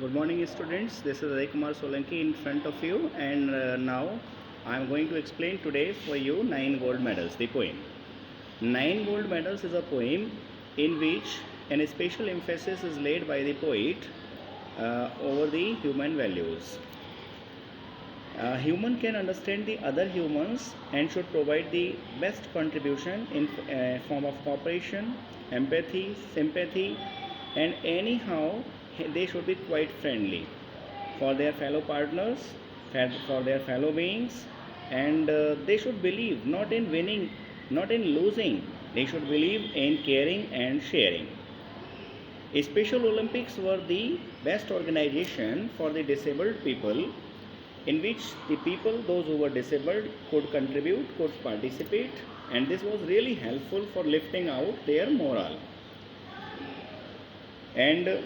Good morning, students. This is Ajay Kumar Solanki in front of you, and now I am going to explain today for you Nine Gold Medals, the poem. Nine Gold Medals is a poem in which an special emphasis is laid by the poet over the human values. A human can understand the other humans and should provide the best contribution in form of cooperation, empathy, sympathy, and anyhow they should be quite friendly for their fellow partners, for their fellow beings, and they should believe not in winning, not in losing. They should believe in caring and sharing. Special Olympics were the best organization for the disabled people in which the people, those who were disabled, could contribute, could participate, and this was really helpful for lifting out their morale. And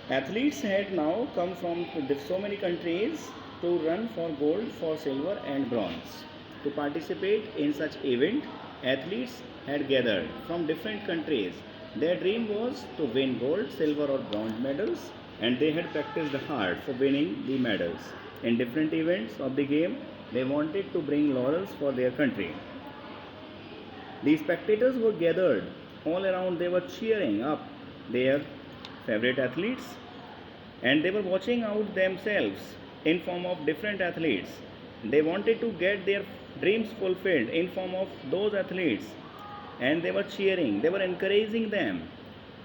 athletes had now come from so many countries to run for gold, for silver, and bronze. To participate in such event, athletes had gathered from different countries. Their dream was to win gold, silver, or bronze medals, and they had practiced hard for winning the medals. In different events of the game, they wanted to bring laurels for their country. The spectators were gathered all around, they were cheering up their favorite athletes, and they were watching out themselves in form of different athletes. They wanted to get their dreams fulfilled in form of those athletes, and they were cheering, they were encouraging them,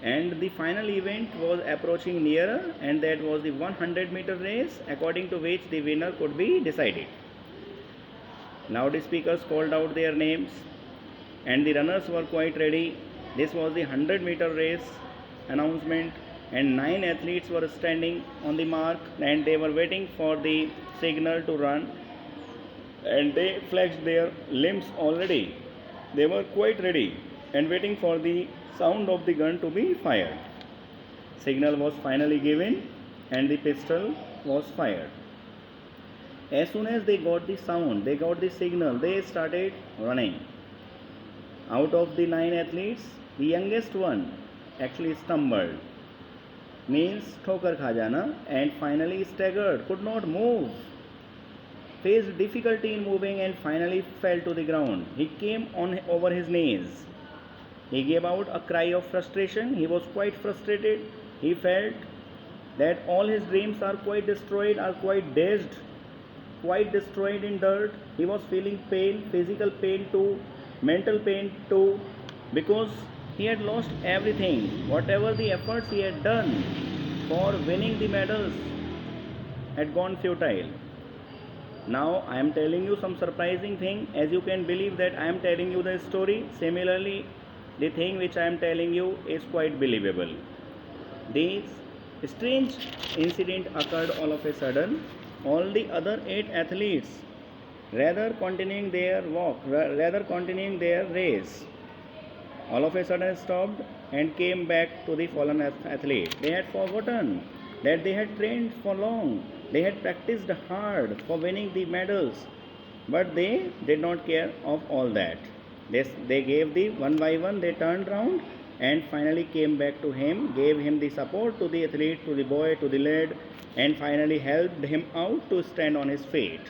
and the final event was approaching nearer, and that was the 100-meter race, according to which the winner could be decided. Now the speakers called out their names, and the runners were quite ready. This was the 100-meter race announcement, and 9 athletes were standing on the mark, and they were waiting for the signal to run, and they flexed their limbs already. They were quite ready and waiting for the sound of the gun to be fired. Signal was finally given, and the pistol was fired. As soon as they got the sound, they got the signal, they started running. Out of the 9 athletes, the youngest one actually stumbled, means ठोकर खा जाना, and finally staggered, could not move, faced difficulty in moving, and finally fell to the ground. He came on over his knees. He gave out a cry of frustration. He was quite frustrated. He felt that all his dreams are quite destroyed, are quite dazed, quite destroyed in dirt. He was feeling pain, physical pain too, mental pain too, because he had lost everything. Whatever the efforts he had done for winning the medals had gone futile. Now I am telling you some surprising thing. As you can believe that I am telling you the story, similarly the thing which I am telling you is quite believable. This strange incident occurred all of a sudden. All the other 8 athletes, rather continuing their walk, rather continuing their race, all of a sudden stopped and came back to the fallen athlete. They had forgotten that they had trained for long, they had practiced hard for winning the medals, but they did not care of all that. They gave the one by one, they turned round and finally came back to him, gave him the support, to the athlete, to the boy, to the lad, and finally helped him out to stand on his feet.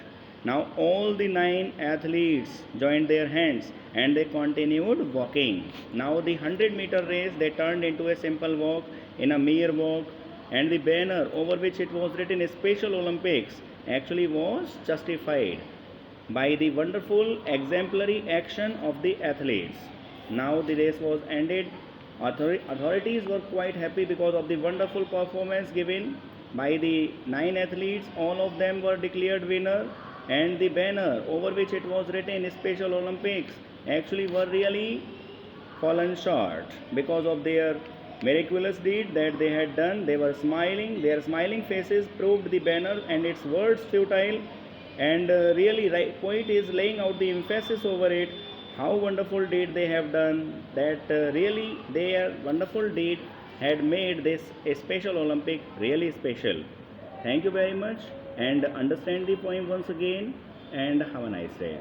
Now all the 9 athletes joined their hands and they continued walking. Now the 100-meter race they turned into a simple walk, in a mere walk, and the banner over which it was written Special Olympics actually was justified by the wonderful exemplary action of the athletes. Now the race was ended. Authorities were quite happy because of the wonderful performance given by the 9 athletes. All of them were declared winner, and the banner over which it was written Special Olympics actually were really fallen short because of their miraculous deed that they had done. They were smiling, their smiling faces proved the banner and its words futile, and really poet is laying out the emphasis over it, how wonderful deed they have done, that really their wonderful deed had made this a Special Olympic really special. Thank you very much, and understand the poem once again, and have a nice day.